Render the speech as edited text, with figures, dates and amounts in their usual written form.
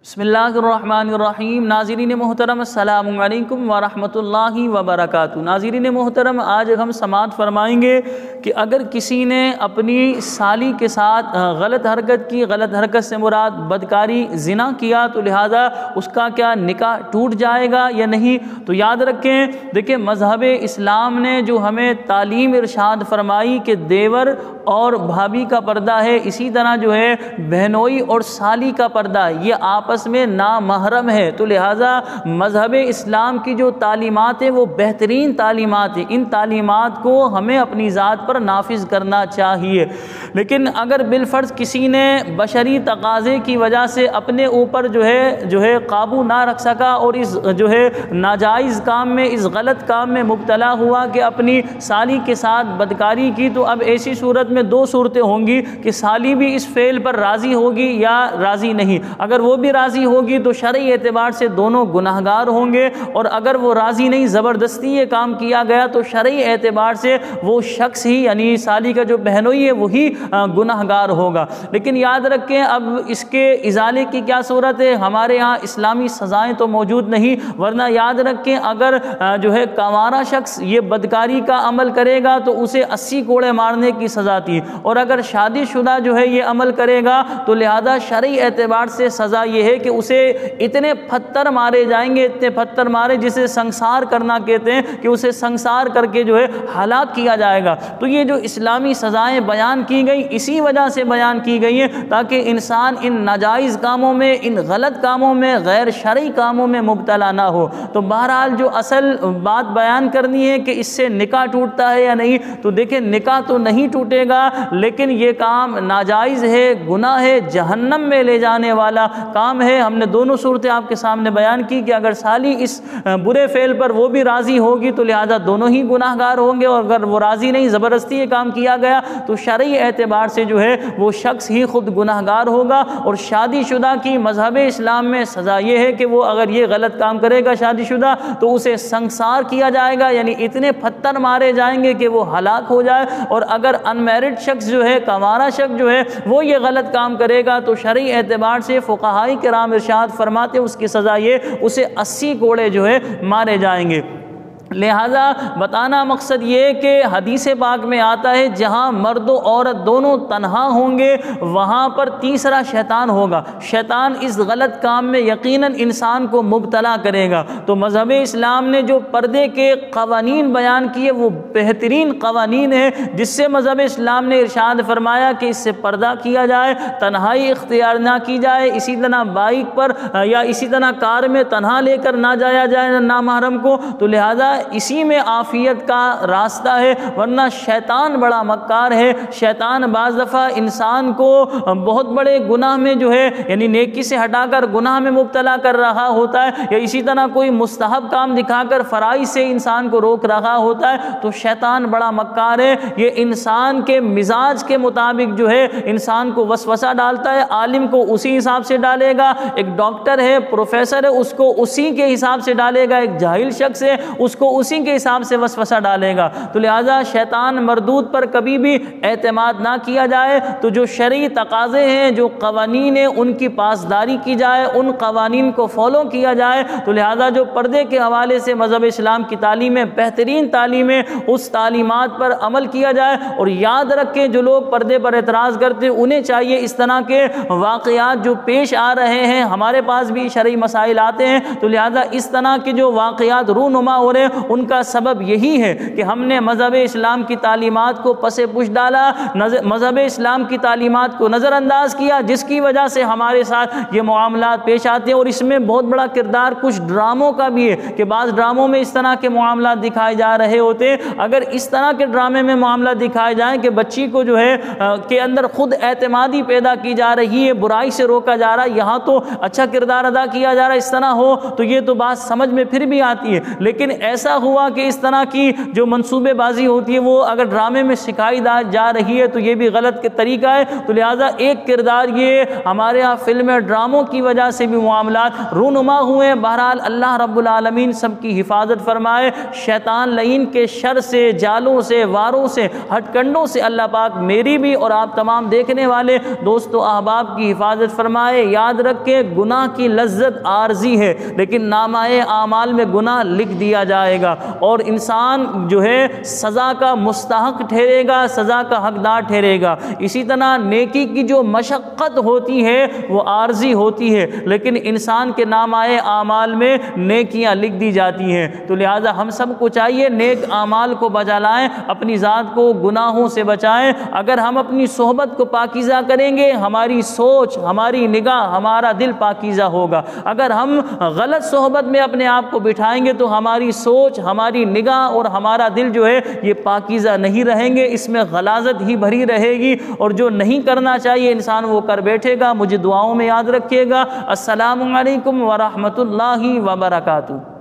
بسم اللہ الرحمن الرحیم۔ ناظرین محترم السلام علیکم ورحمۃ اللہ وبرکاتہ۔ ناظرین محترم، آج ہم سماعت فرمائیں گے کہ اگر کسی نے اپنی سالی کے ساتھ غلط حرکت کی، غلط حرکت سے مراد بدکاری زنا کیا، تو لہٰذا اس کا کیا نکاح ٹوٹ جائے گا یا نہیں؟ تو یاد رکھیں، دیکھیں مذہب اسلام نے جو ہمیں تعلیم ارشاد فرمائی کہ دیور اور بھابھی کا پردہ ہے، اسی طرح جو ہے بہنوئی اور سالی کا پردہ، یہ آپس میں نامحرم ہے۔ تو لہٰذا مذہب اسلام کی جو تعلیمات ہیں وہ بہترین تعلیمات ہیں، ان تعلیمات کو ہمیں اپنی ذات پر نافذ کرنا چاہیے۔ لیکن اگر بالفرض کسی نے بشری تقاضے کی وجہ سے اپنے اوپر جو ہے قابو نہ رکھ سکا اور اس جو ہے ناجائز کام میں، اس غلط کام میں مبتلا ہوا کہ اپنی سالی کے ساتھ بدکاری کی، تو اب ایسی صورت میں دو صورتیں ہوں گی کہ سالی بھی اس فعل پر راضی ہوگی یا راضی نہیں۔ اگر وہ بھی راضی ہوگی تو شرعی اعتبار سے دونوں گناہگار ہوں گے، اور اگر وہ راضی نہیں، زبردستی یہ کام کیا گیا، تو شرعی اعتبار سے وہ شخص ہی یعنی سالی کا جو بہنوئی ہے وہی گناہگار ہوگا۔ لیکن یاد رکھیں اب اس کے ازالے کی کیا صورت ہے؟ ہمارے ہاں اسلامی سزائیں تو موجود نہیں، ورنہ یاد رکھیں اگر جو ہے کنوارا شخص یہ بدکاری کا عمل کرے گا تو اسے 80 کوڑے مارنے کی سزا تھی، اور اگر شادی شدہ جو ہے یہ عمل کرے گا تو لہذا شرعی اعتبار سے سزا یہ ہے کہ اسے اتنے پتھر مارے جائیں گے، اتنے پتھر مارے جسے سنسار کرنا کہتے ہیں، کہ اسے سنسار کر کے جو ہے ہلاک کیا جائے گا۔ تو یہ جو اسلامی سزائیں بیان کی گئی اسی وجہ سے بیان کی گئی ہیں تاکہ انسان ان ناجائز کاموں میں، ان غلط کاموں میں، غیر شرعی کاموں میں مبتلا نہ ہو۔ تو بہرحال جو اصل بات بیان کرنی ہے کہ اس سے نکاح ٹوٹتا ہے یا نہیں، تو دیکھیں نکاح تو نہیں ٹوٹے گا، لیکن یہ کام ناجائز ہے، گناہ ہے، جہنم میں لے جانے والا کام ہے۔ ہم نے دونوں صورتیں آپ کے سامنے بیان کی کہ اگر سالی اس برے فعل پر وہ بھی راضی ہوگی تو لہذا دونوں ہی گناہگار ہوں گے، اور اگر وہ راضی نہیں، زبردستی یہ کام کیا گیا، تو شرعی اعتبار سے جو ہے وہ شخص ہی خود گناہگار ہوگا۔ اور شادی شدہ کی مذہب اسلام میں سزا یہ ہے کہ وہ اگر یہ غلط کام کرے گا شادی شدہ تو اسے سنسار کیا جائے گا، یعنی اتنے پتھر مارے جائیں گے کہ وہ ہلاک ہو جائے۔ اور اگر انمیرڈ شخص جو ہے، کنوارا شخص جو ہے، وہ یہ غلط کام کرے گا تو شرعی اعتبار سے فقہاء کرام ارشاد فرماتے اس کی سزا یہ اسے 80 کوڑے جو ہے مارے جائیں گے۔ لہذا بتانا مقصد یہ کہ حدیث پاک میں آتا ہے جہاں مرد و عورت دونوں تنہا ہوں گے وہاں پر تیسرا شیطان ہوگا، شیطان اس غلط کام میں یقیناً انسان کو مبتلا کرے گا۔ تو مذہب اسلام نے جو پردے کے قوانین بیان کیے وہ بہترین قوانین ہیں، جس سے مذہب اسلام نے ارشاد فرمایا کہ اس سے پردہ کیا جائے، تنہائی اختیار نہ کی جائے، اسی طرح بائک پر یا اسی طرح کار میں تنہا لے کر نہ جایا جائے نامحرم کو۔ تو لہذا اسی میں عافیت کا راستہ ہے، ورنہ شیطان بڑا مکار ہے۔ شیطان بعض دفعہ انسان کو بہت بڑے گناہ میں جو ہے یعنی نیکی سے ہٹا کر گناہ میں مبتلا کر رہا ہوتا ہے، یا اسی طرح کوئی مستحب کام دکھا کر فرائض سے انسان کو روک رہا ہوتا ہے۔ تو شیطان بڑا مکار ہے، یہ انسان کے مزاج کے مطابق جو ہے انسان کو وسوسہ ڈالتا ہے۔ عالم کو اسی حساب سے ڈالے گا، ایک ڈاکٹر ہے، پروفیسر ہے، اس کو اسی کے حساب سے ڈالے گا، ایک جاہل شخص ہے اس کو اسی کے حساب سے وسوسہ ڈالے گا۔ تو لہذا شیطان مردود پر کبھی بھی اعتماد نہ کیا جائے۔ تو جو شرعی تقاضے ہیں، جو قوانین ہیں، ان کی پاسداری کی جائے، ان قوانین کو فالو کیا جائے۔ تو لہذا جو پردے کے حوالے سے مذہب اسلام کی تعلیم ہے، بہترین تعلیم ہے، اس تعلیمات پر عمل کیا جائے۔ اور یاد رکھیں جو لوگ پردے پر اعتراض کرتے ہیں انہیں چاہیے اس طرح کے واقعات جو پیش آ رہے ہیں، ہمارے پاس بھی شرعی مسائل آتے ہیں، تو لہذا اس طرح کے جو واقعات رونما ہو رہے ہیں ان کا سبب یہی ہے کہ ہم نے مذہب اسلام کی تعلیمات کو پس پش ڈالا، مذہب اسلام کی تعلیمات کو نظر انداز کیا، جس کی وجہ سے ہمارے ساتھ یہ معاملات پیش آتے ہیں۔ اور اس میں بہت بڑا کردار کچھ ڈراموں کا بھی ہے کہ بعض ڈراموں میں اس طرح کے معاملات دکھائے جا رہے ہوتے ہیں۔ اگر اس طرح کے ڈرامے میں معاملات دکھائے جائیں کہ بچی کو جو ہے کے اندر خود اعتمادی پیدا کی جا رہی ہے، برائی سے روکا جا رہا ہے، یہاں تو اچھا کردار ادا کیا جا رہا ہے، اس طرح ہو تو یہ تو بات سمجھ میں پھر بھی آتی ہے۔ لیکن ایسا ایسا ہوا کہ اس طرح کی جو منصوبے بازی ہوتی ہے وہ اگر ڈرامے میں سکھائی جا رہی ہے تو یہ بھی غلط کے طریقہ ہے. تو لہٰذا ایک کردار یہ ہمارے ہاں فلمیں ڈراموں کی وجہ سے بھی معاملات رونما ہوئے. بہرحال اللہ رب العالمین سب کی حفاظت فرمائے. شیطان لعین کے شر سے، جالوں سے، واروں سے، ہتھ کنڈوں سے اللہ پاک میری بھی اور آپ تمام دیکھنے والے دوست و احباب کی حفاظت فرمائے. یاد رکھیں گناہ کی لذت عارضی ہے لیکن نامہ اعمال میں گناہ لکھ دیا جائے گا اور انسان جو ہے سزا کا مستحق ٹھہرے گا، سزا کا حقدار ٹھہرے گا. اسی طرح نیکی کی جو مشقت ہوتی ہے وہ عارضی ہوتی ہے لیکن انسان کے نامہ اعمال میں نیکیاں لکھ دی جاتی ہیں. تو لہٰذا ہم سب کو چاہیے نیک اعمال کو بجا لائیں، اپنی ذات کو گناہوں سے بچائیں. اگر ہم اپنی صحبت کو پاکیزہ کریں گے ہماری سوچ، ہماری نگاہ، ہمارا دل پاکیزہ ہوگا. اگر ہم غلط صحبت میں اپنے آپ کو بٹھائیں گے تو ہماری سوچ، ہماری نگاہ اور ہمارا دل جو ہے یہ پاکیزہ نہیں رہیں گے، اس میں غلاظت ہی بھری رہے گی اور جو نہیں کرنا چاہیے انسان وہ کر بیٹھے گا. مجھے دعاؤں میں یاد رکھیے گا. السلام علیکم ورحمۃ اللہ وبرکاتہ.